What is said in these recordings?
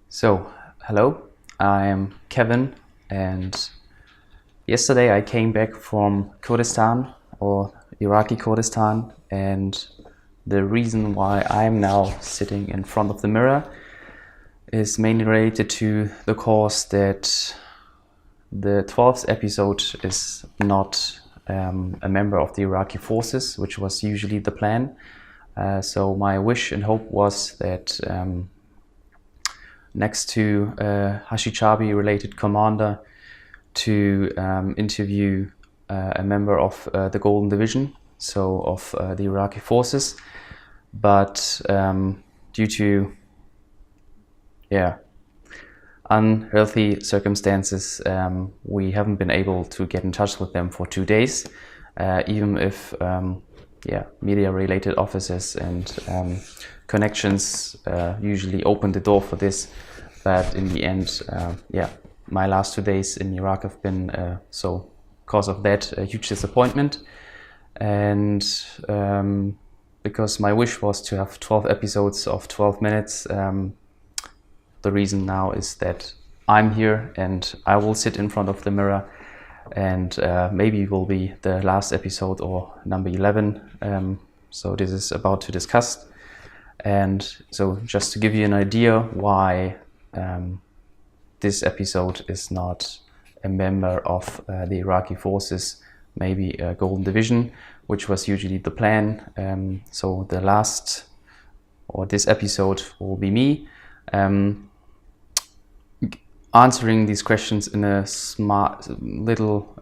So, hello, I'm Kevin, and yesterday I came back from Kurdistan or Iraqi Kurdistan, and the reason why I'm now sitting in front of the mirror is mainly related to the cause that the 12th episode is not a member of the Iraqi forces, which was usually the plan. So my wish and hope was that next to Hashichabi related commander to interview a member of the Golden Division, so of the Iraqi forces. But due to unhealthy circumstances, we haven't been able to get in touch with them for 2 days, even if media-related offices and connections usually open the door for this. But in the end, my last 2 days in Iraq have been, because of that, a huge disappointment. And because my wish was to have 12 episodes of 12 minutes, the reason now is that I'm here and I will sit in front of the mirror, and maybe it will be the last episode or number 11. So this is about to discuss. And so just to give you an idea why this episode is not a member of the Iraqi forces, maybe a Golden Division, which was usually the plan. So the last, or this episode, will be me answering these questions in a smart little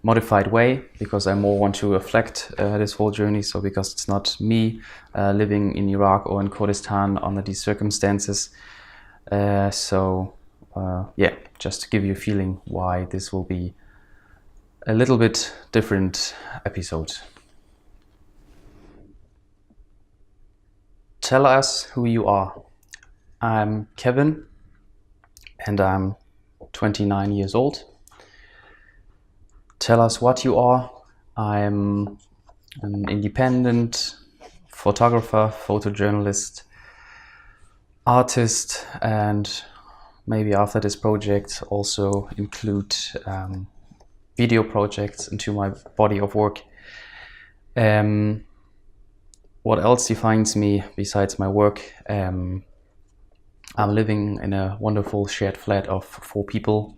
modified way, because I more want to reflect this whole journey. So because it's not me living in Iraq or in Kurdistan under these circumstances. Just to give you a feeling why this will be a little bit different episode. Tell us who you are. I'm Kevin, and I'm 29 years old. Tell us what you are. I'm an independent photographer, photojournalist, artist, and maybe after this project also include video projects into my body of work. What else defines me besides my work? I'm living in a wonderful shared flat of 4 people,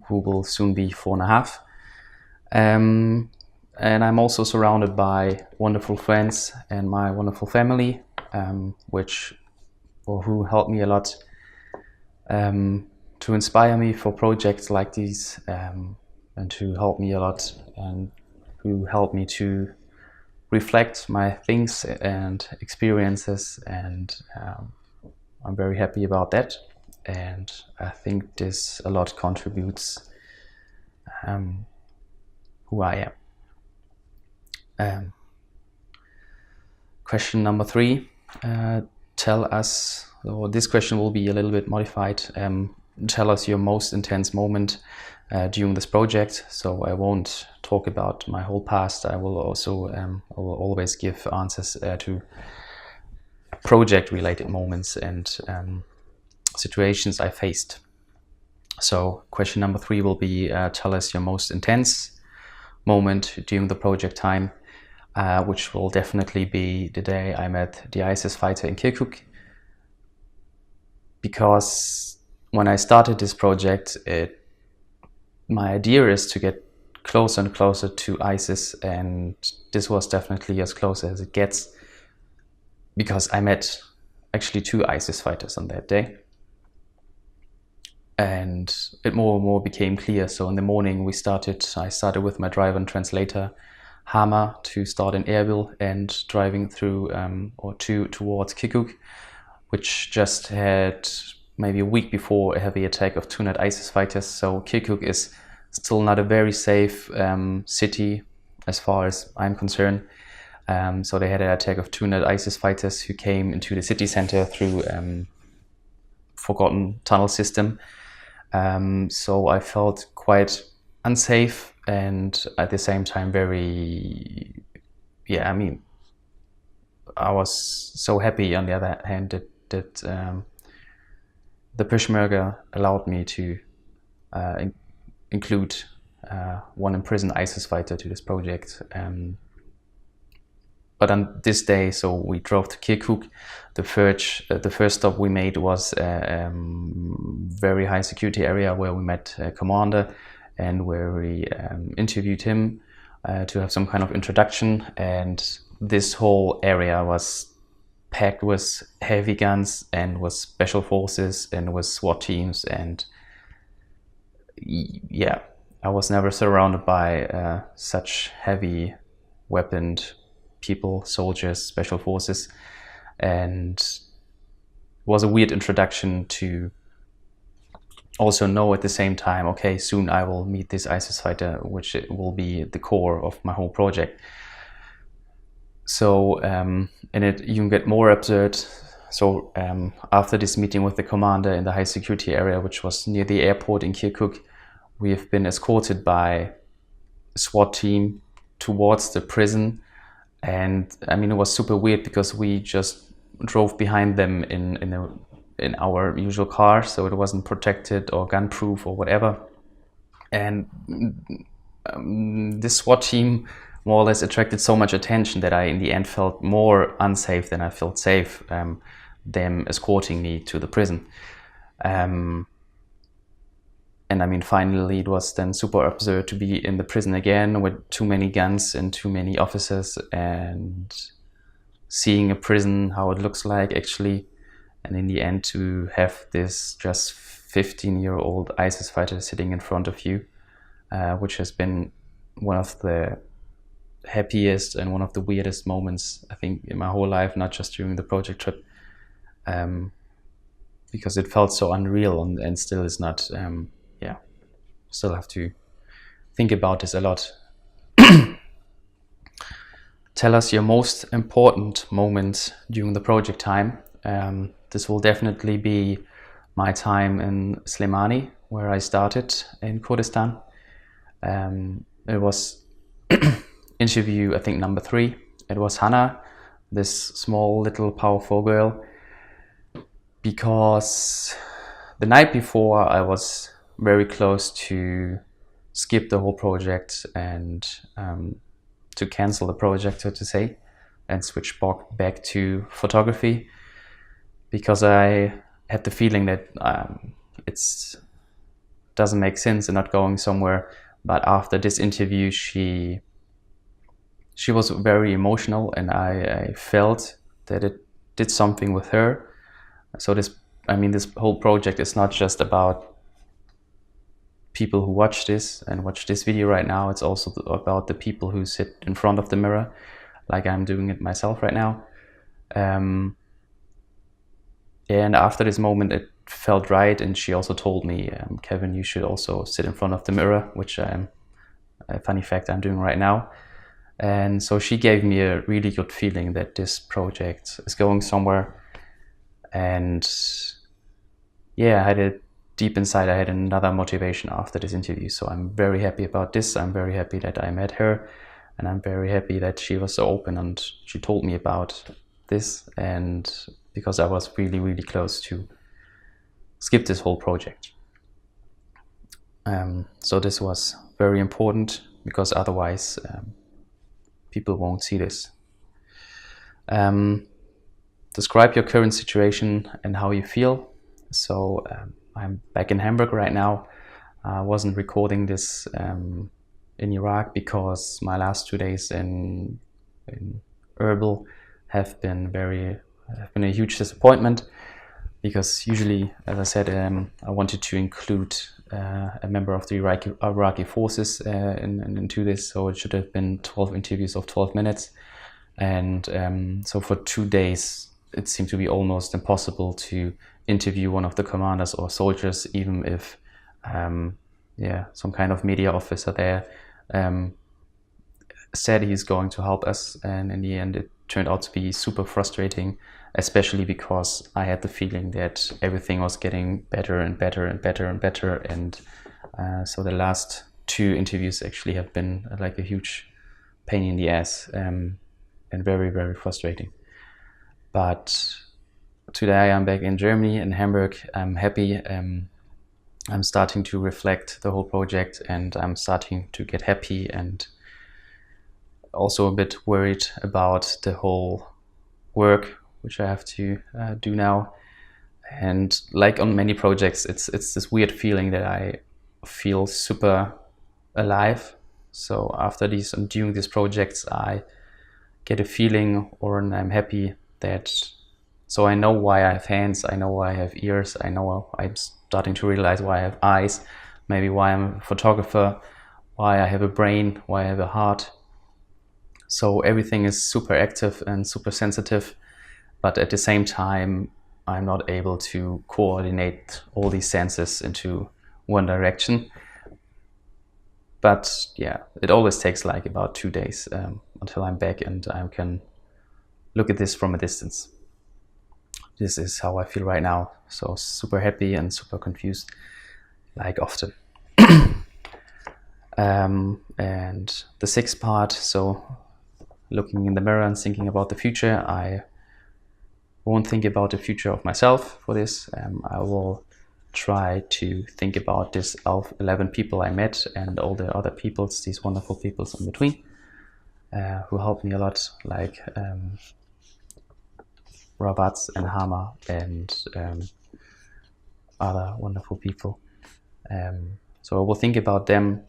who will soon be 4.5. And I'm also surrounded by wonderful friends and my wonderful family, who help me a lot to inspire me for projects like these, and to help me a lot, and who help me to reflect my things and experiences, and I'm very happy about that, and I think this a lot contributes who I am. Question number 3. Tell us, or this question will be a little bit modified. Tell us your most intense moment during this project. So I won't talk about my whole past. I will also I will always give answers to project-related moments and situations I faced. So question number 3 will be tell us your most intense moment during the project time, which will definitely be the day I met the ISIS fighter in Kirkuk. Because when I started this project, my idea is to get closer and closer to ISIS, and this was definitely as close as it gets, because I met actually 2 ISIS fighters on that day. And it more and more became clear. So in the morning I started with my driver and translator Hama to start in Erbil and driving through towards Kirkuk, which just had maybe a week before a heavy attack of 200 ISIS fighters. So Kirkuk is still not a very safe city as far as I'm concerned. So they had an attack of 200 ISIS fighters who came into the city center through forgotten tunnel system. So I felt quite unsafe, and at the same time I was so happy on the other hand that the Peshmerga allowed me to include one imprisoned ISIS fighter to this project. But on this day, so we drove to Kirkuk. The first stop we made was a very high security area where we met a commander and where we interviewed him to have some kind of introduction. And this whole area was packed with heavy guns and with special forces and with SWAT teams. And yeah, I was never surrounded by such heavy weaponed people, soldiers, special forces, and it was a weird introduction to also know at the same time, okay, soon I will meet this ISIS fighter, which it will be the core of my whole project. So and it even get more absurd. So after this meeting with the commander in the high security area, which was near the airport in Kirkuk, we have been escorted by a SWAT team towards the prison. And I mean, it was super weird because we just drove behind them in our usual car, so it wasn't protected or gun-proof or whatever. And this SWAT team more or less attracted so much attention that I, in the end, felt more unsafe than I felt safe, them escorting me to the prison. And I mean, finally, it was then super absurd to be in the prison again with too many guns and too many officers, and seeing a prison, how it looks like actually. And in the end, to have this just 15-year-old ISIS fighter sitting in front of you, which has been one of the happiest and one of the weirdest moments, I think, in my whole life, not just during the project trip, because it felt so unreal and still is not. Still have to think about this a lot. Tell us your most important moments during the project time. This will definitely be my time in Slemani, where I started in Kurdistan. It was interview, I think, number 3. It was Hannah, this small little powerful girl, because the night before I was very close to skip the whole project and to cancel the project, so to say, and switch back to photography, because I had the feeling that it doesn't make sense in not going somewhere. But after this interview, she was very emotional, and I felt that it did something with her. So this whole project is not just about people who watch this video right now. It's also about the people who sit in front of the mirror, like I'm doing it myself right now. And after this moment, it felt right. And she also told me, Kevin, you should also sit in front of the mirror, which a funny fact I'm doing right now. And so she gave me a really good feeling that this project is going somewhere. And yeah, I had it deep inside. I had another motivation after this interview. So I'm very happy about this. I'm very happy that I met her, and I'm very happy that she was so open and she told me about this, and because I was really, really close to skip this whole project. So this was very important, because otherwise people won't see this. Describe your current situation and how you feel. So I'm back in Hamburg right now. I wasn't recording this in Iraq because my last 2 days in Erbil have been a huge disappointment, because usually, as I said, I wanted to include a member of the Iraqi forces into this, so it should have been 12 interviews of 12 minutes. And so for 2 days, it seemed to be almost impossible to interview one of the commanders or soldiers, even if some kind of media officer there said he's going to help us. And in the end, it turned out to be super frustrating, especially because I had the feeling that everything was getting better and better and better and better. And so the last 2 interviews actually have been like a huge pain in the ass, and very, very frustrating. But today I'm back in Germany, in Hamburg. I'm happy. I'm starting to reflect the whole project, and I'm starting to get happy and also a bit worried about the whole work which I have to do now. And like on many projects, it's this weird feeling that I feel super alive. So after these and during these projects, I get a feeling, or I'm happy that, so I know why I have hands, I know why I have ears, I know I'm starting to realize why I have eyes, maybe why I'm a photographer, why I have a brain, why I have a heart. So everything is super active and super sensitive, but at the same time, I'm not able to coordinate all these senses into one direction. But yeah, it always takes like about 2 days until I'm back and I can look at this from a distance. This is how I feel right now. So super happy and super confused, like often. And the sixth part, so looking in the mirror and thinking about the future, I won't think about the future of myself for this. I will try to think about this 11 people I met and all the other peoples, these wonderful peoples in between, who helped me a lot, like Roberts and Hama and other wonderful people. So I will think about them